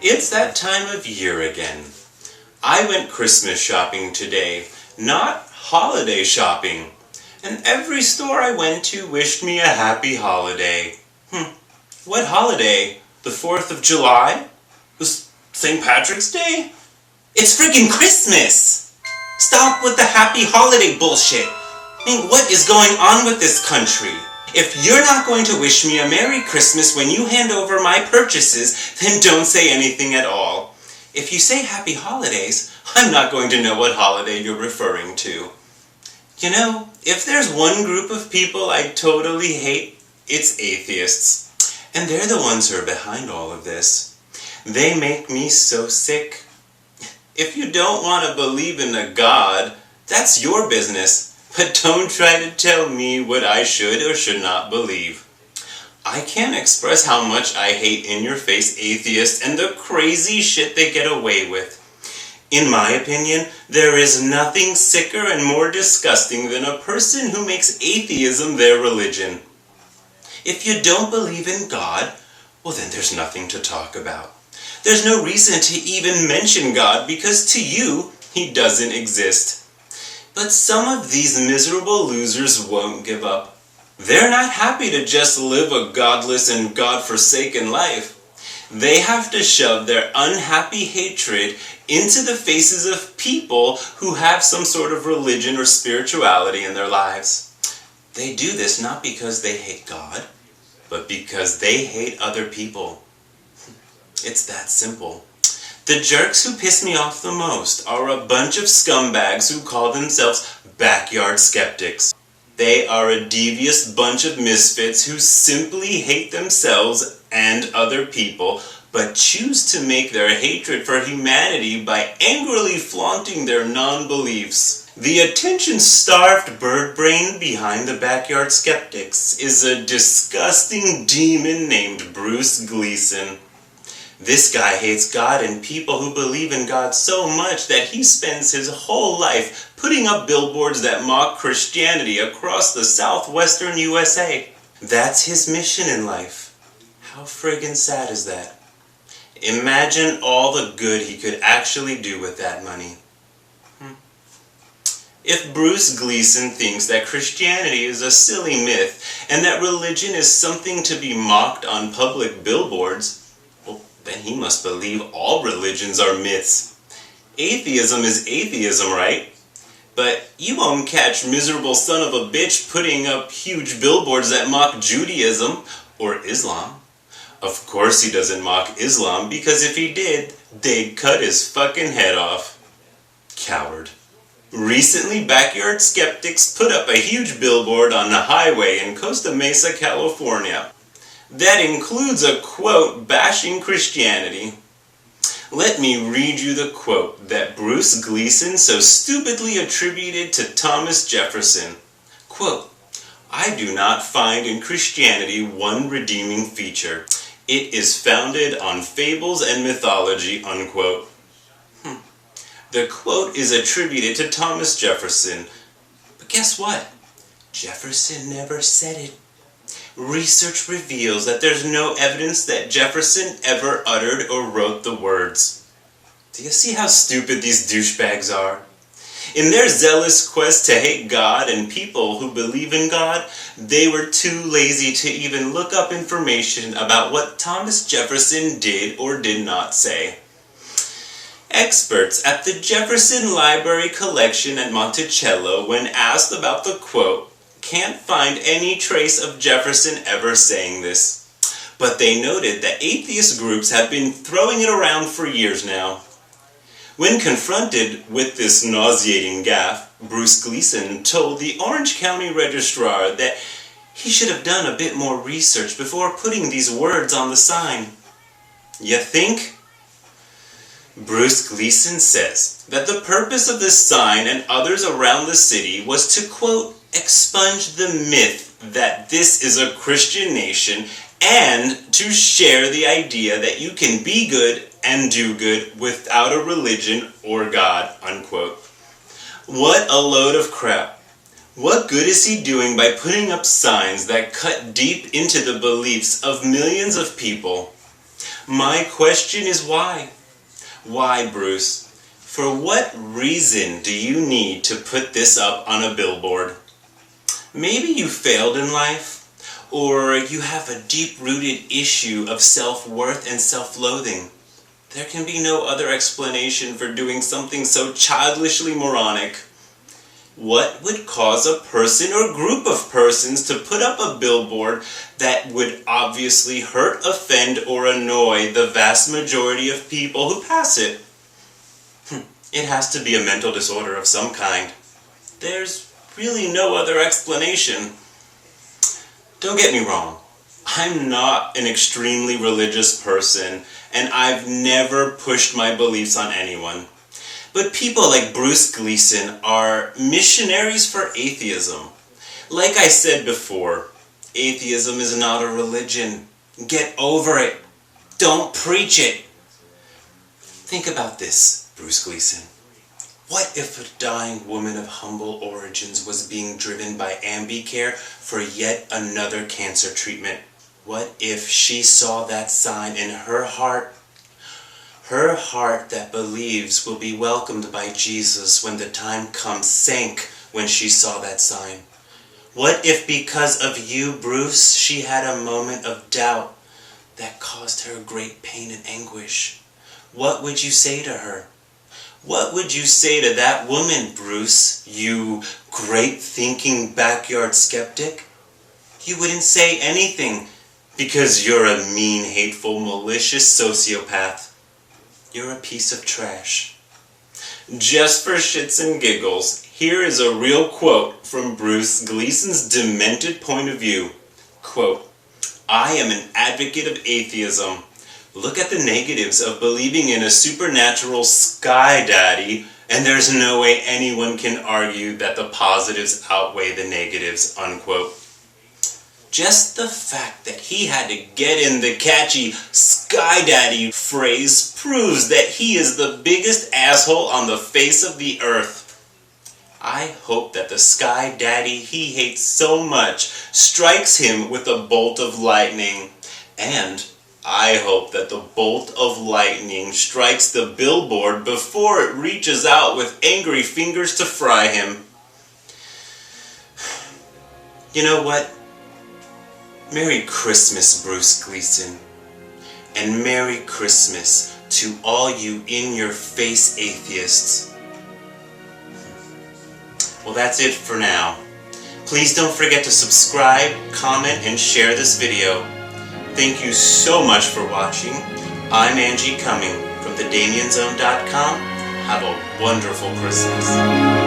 It's that time of year again. I went Christmas shopping today, not holiday shopping. And every store I went to wished me a happy holiday. What holiday? The 4th of July? Was St. Patrick's Day? It's freaking Christmas! Stop with the happy holiday bullshit. What is going on with this country? If you're not going to wish me a Merry Christmas when you hand over my purchases, then don't say anything at all. If you say Happy Holidays, I'm not going to know what holiday you're referring to. You know, if there's one group of people I totally hate, it's atheists. And they're the ones who are behind all of this. They make me so sick. If you don't want to believe in a God, that's your business. But don't try to tell me what I should or should not believe. I can't express how much I hate in-your-face atheists and the crazy shit they get away with. In my opinion, there is nothing sicker and more disgusting than a person who makes atheism their religion. If you don't believe in God, well then there's nothing to talk about. There's no reason to even mention God because to you, He doesn't exist. But some of these miserable losers won't give up. They're not happy to just live a godless and God-forsaken life. They have to shove their unhappy hatred into the faces of people who have some sort of religion or spirituality in their lives. They do this not because they hate God, but because they hate other people. It's that simple. The jerks who piss me off the most are a bunch of scumbags who call themselves backyard skeptics. They are a devious bunch of misfits who simply hate themselves and other people, but choose to make their hatred for humanity by angrily flaunting their non-beliefs. The attention-starved bird brain behind the backyard skeptics is a disgusting demon named Bruce Gleason. This guy hates God and people who believe in God so much that he spends his whole life putting up billboards that mock Christianity across the southwestern USA. That's his mission in life. How friggin' sad is that? Imagine all the good he could actually do with that money. If Bruce Gleason thinks that Christianity is a silly myth and that religion is something to be mocked on public billboards, then he must believe all religions are myths. Atheism is atheism, right? But you won't catch miserable son of a bitch putting up huge billboards that mock Judaism or Islam. Of course he doesn't mock Islam, because if he did, they'd cut his fucking head off. Coward. Recently, backyard skeptics put up a huge billboard on the highway in Costa Mesa, California. That includes a quote bashing Christianity. Let me read you the quote that Bruce Gleason so stupidly attributed to Thomas Jefferson. Quote, "I do not find in Christianity one redeeming feature. It is founded on fables and mythology," unquote. The quote is attributed to Thomas Jefferson. But guess what? Jefferson never said it. Research reveals that there's no evidence that Jefferson ever uttered or wrote the words. Do you see how stupid these douchebags are? In their zealous quest to hate God and people who believe in God, they were too lazy to even look up information about what Thomas Jefferson did or did not say. Experts at the Jefferson Library Collection at Monticello, when asked about the quote, can't find any trace of Jefferson ever saying this. But they noted that atheist groups have been throwing it around for years now. When confronted with this nauseating gaffe, Bruce Gleason told the Orange County Registrar that he should have done a bit more research before putting these words on the sign. You think? Bruce Gleason says that the purpose of this sign and others around the city was to, quote, expunge the myth that this is a Christian nation and to share the idea that you can be good and do good without a religion or God, unquote. What a load of crap. What good is he doing by putting up signs that cut deep into the beliefs of millions of people? My question is why? Why, Bruce? For what reason do you need to put this up on a billboard? Maybe you failed in life, or you have a deep-rooted issue of self-worth and self-loathing. There can be no other explanation for doing something so childishly moronic. What would cause a person or group of persons to put up a billboard that would obviously hurt, offend, or annoy the vast majority of people who pass it? It has to be a mental disorder of some kind. There's really no other explanation. Don't get me wrong. I'm not an extremely religious person, and I've never pushed my beliefs on anyone. But people like Bruce Gleason are missionaries for atheism. Like I said before, atheism is not a religion. Get over it. Don't preach it. Think about this, Bruce Gleason. What if a dying woman of humble origins was being driven by Ambicare for yet another cancer treatment? What if she saw that sign in her heart that believes will be welcomed by Jesus when the time comes, sank when she saw that sign? What if because of you, Bruce, she had a moment of doubt that caused her great pain and anguish? What would you say to her? What would you say to that woman, Bruce, you great thinking backyard skeptic? You wouldn't say anything because you're a mean, hateful, malicious sociopath. You're a piece of trash. Just for shits and giggles, here is a real quote from Bruce Gleason's demented point of view. Quote, "I am an advocate of atheism. Look at the negatives of believing in a supernatural sky daddy, and there's no way anyone can argue that the positives outweigh the negatives," unquote. Just the fact that he had to get in the catchy sky daddy phrase proves that he is the biggest asshole on the face of the earth. I hope that the sky daddy he hates so much strikes him with a bolt of lightning, and I hope that the bolt of lightning strikes the billboard before it reaches out with angry fingers to fry him. You know what? Merry Christmas, Bruce Gleason. And Merry Christmas to all you in-your-face atheists. Well, that's it for now. Please don't forget to subscribe, comment, and share this video. Thank you so much for watching. I'm Angie Cumming from thedamianzone.com. Have a wonderful Christmas.